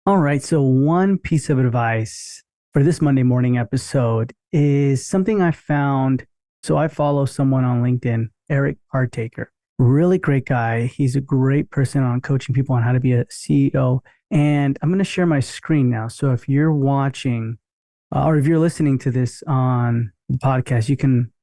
All right. So, one piece of advice for this Monday morning episode is something I found. So, I follow someone on LinkedIn, Eric Partaker. Really great guy. He's a great person on coaching people on how to be a CEO. And I'm going to share my screen now. So, if you're watching or if you're listening to this on the podcast, you can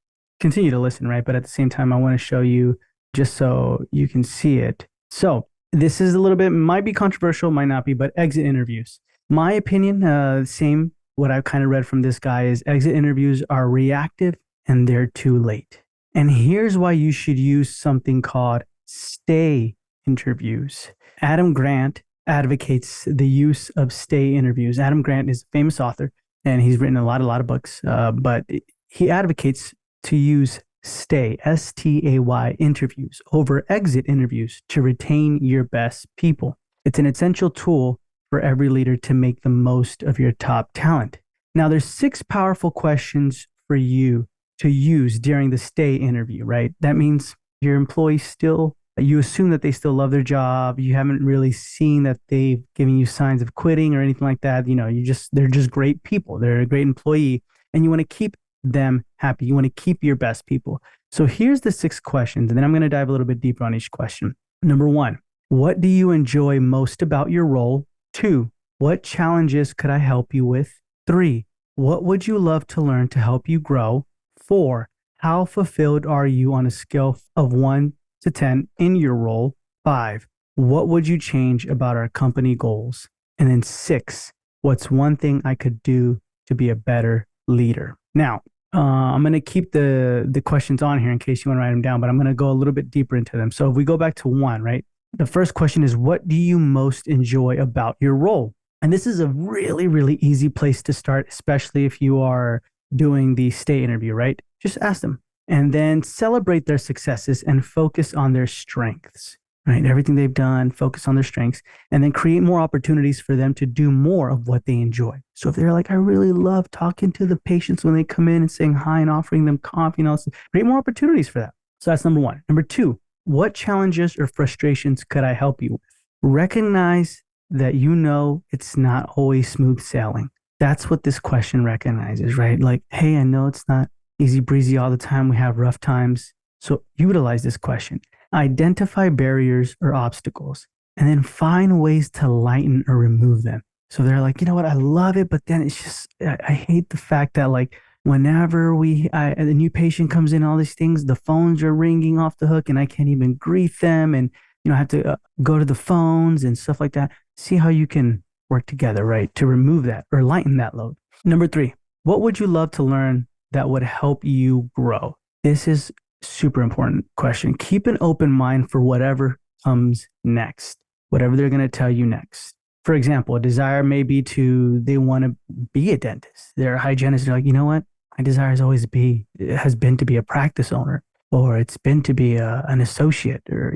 continue to listen, right? But at the same time, I want to show you just so you can see it. So, this is a little bit, might be controversial, might not be, but exit interviews. My opinion, same, what I've kind of read from this guy is exit interviews are reactive and they're too late. And here's why you should use something called stay interviews. Adam Grant advocates the use of stay interviews. Adam Grant is a famous author and he's written a lot of books, but he advocates to use stay, STAY interviews over exit interviews to retain your best people. It's an essential tool for every leader to make the most of your top talent. Now, there's 6 powerful questions for you to use during the stay interview, right? That means your employees still, you assume that they still love their job. You haven't really seen that they've given you signs of quitting or anything like that. They're just great people. They're a great employee and you want to keep them happy. You want to keep your best people. So here's the 6 questions, and then I'm going to dive a little bit deeper on each question. Number 1, what do you enjoy most about your role? 2, what challenges could I help you with? 3, what would you love to learn to help you grow? 4, how fulfilled are you on a scale of 1 to 10 in your role? 5, what would you change about our company goals? And then 6, what's one thing I could do to be a better leader? Now, I'm going to keep the questions on here in case you want to write them down, but I'm going to go a little bit deeper into them. So if we go back to 1, right? The first question is, what do you most enjoy about your role? And this is a really, really easy place to start, especially if you are doing the stay interview, right? Just ask them and then celebrate their successes and focus on their strengths, right? Everything they've done, focus on their strengths, and then create more opportunities for them to do more of what they enjoy. So if they're like, I really love talking to the patients when they come in and saying hi and offering them coffee and all this, create more opportunities for that. So that's number 1. Number 2, what challenges or frustrations could I help you with? Recognize that it's not always smooth sailing. That's what this question recognizes, right? Like, hey, I know it's not easy breezy all the time. We have rough times. So utilize this question. Identify barriers or obstacles, and then find ways to lighten or remove them. So they're like, you know what, I love it, but then it's just, I hate the fact that like whenever the new patient comes in, all these things, the phones are ringing off the hook and I can't even greet them. And, I have to go to the phones and stuff like that. See how you can work together, right? To remove that or lighten that load. Number 3, what would you love to learn that would help you grow? This is super important question. Keep an open mind for whatever comes next, whatever they're going to tell you next. For example, a desire may be they want to be a dentist. They're a hygienist. They're like, you know what? My desire has been to be a practice owner, or it's been to be an associate, or,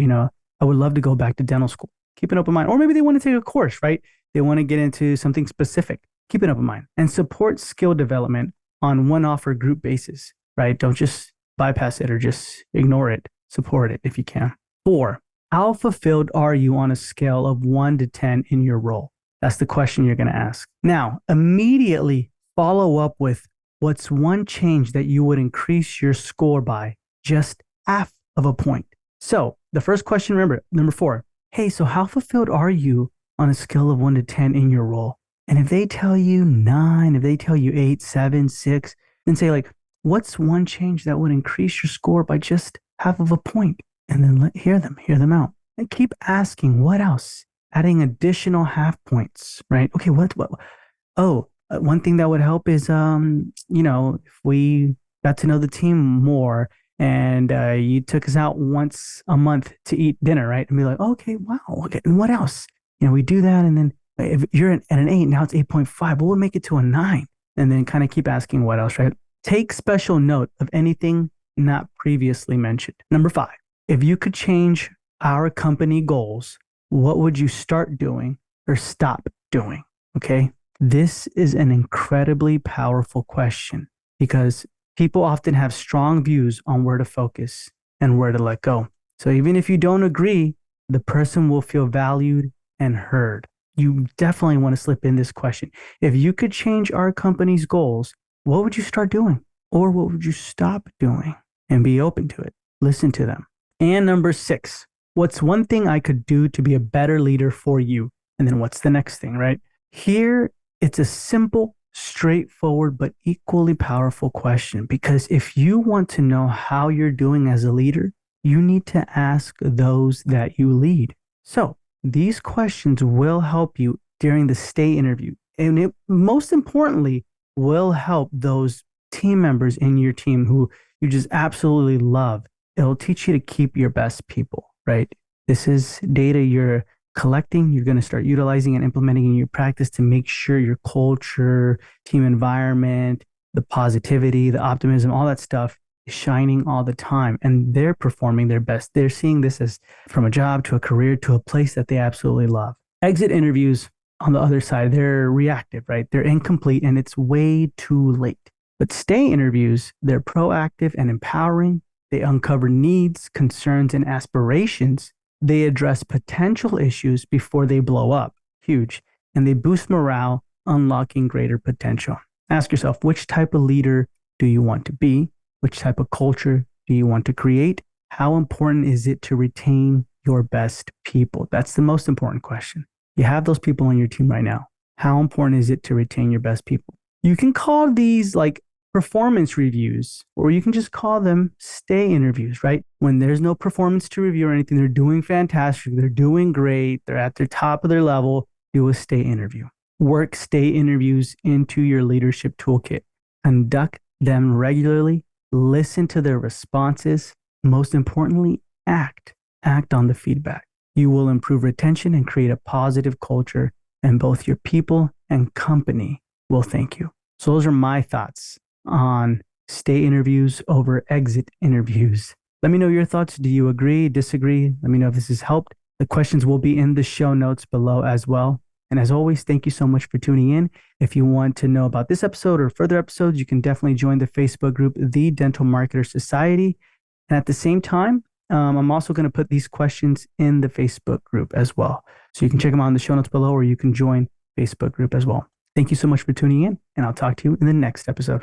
I would love to go back to dental school. Keep an open mind. Or maybe they want to take a course, right? They want to get into something specific. Keep an open mind and support skill development on one-off or group basis, right? Don't just bypass it or just ignore it. Support it if you can. 4, how fulfilled are you on a scale of 1 to 10 in your role? That's the question you're going to ask. Now, immediately follow up with what's one change that you would increase your score by just half of a point. So the first question, remember, number 4, hey, so how fulfilled are you on a scale of 1 to 10 in your role? And if they tell you 9, if they tell you 8, 7, 6, then say like, what's one change that would increase your score by just half of a point? And then hear them out. And keep asking, what else? Adding additional half points, right? Okay, what? Oh, one thing that would help is, if we got to know the team more and you took us out once a month to eat dinner, right? And be like, okay, wow, okay, and what else? We do that, and then if you're at an 8, now it's 8.5. What would make it to a 9? And then kind of keep asking what else, right? Take special note of anything not previously mentioned. Number 5, if you could change our company goals, what would you start doing or stop doing? Okay. This is an incredibly powerful question because people often have strong views on where to focus and where to let go. So even if you don't agree, the person will feel valued and heard. you definitely want to slip in this question. If you could change our company's goals, what would you start doing? Or what would you stop doing? And be open to it. Listen to them. And number 6, what's one thing I could do to be a better leader for you? And then what's the next thing, right? Here, it's a simple, straightforward, but equally powerful question because if you want to know how you're doing as a leader, you need to ask those that you lead. So, these questions will help you during the stay interview. And it most importantly will help those team members in your team who you just absolutely love. It'll teach you to keep your best people, right? This is data you're collecting, you're going to start utilizing and implementing in your practice to make sure your culture, team environment, the positivity, the optimism, all that stuff is shining all the time. And they're performing their best. They're seeing this as from a job to a career to a place that they absolutely love. Exit interviews, on the other side, they're reactive, right? They're incomplete and it's way too late. But stay interviews, they're proactive and empowering. They uncover needs, concerns, and aspirations. They address potential issues before they blow up. Huge. And they boost morale, unlocking greater potential. Ask yourself, which type of leader do you want to be? Which type of culture do you want to create? How important is it to retain your best people? That's the most important question. You have those people on your team right now. How important is it to retain your best people? You can call these like performance reviews, or you can just call them stay interviews, right? When there's no performance to review or anything, they're doing fantastic, they're doing great, they're at their top of their level, do a stay interview. Work stay interviews into your leadership toolkit. Conduct them regularly, listen to their responses. Most importantly, act. Act on the feedback. You will improve retention and create a positive culture, and both your people and company will thank you. So those are my thoughts on stay interviews over exit interviews. Let me know your thoughts. Do you agree, disagree? Let me know if this has helped. The questions will be in the show notes below as well. And as always, thank you so much for tuning in. If you want to know about this episode or further episodes, you can definitely join the Facebook group, The Dental Marketer Society. And at the same time, I'm also going to put these questions in the Facebook group as well. So you can check them out in the show notes below, or you can join Facebook group as well. Thank you so much for tuning in, and I'll talk to you in the next episode.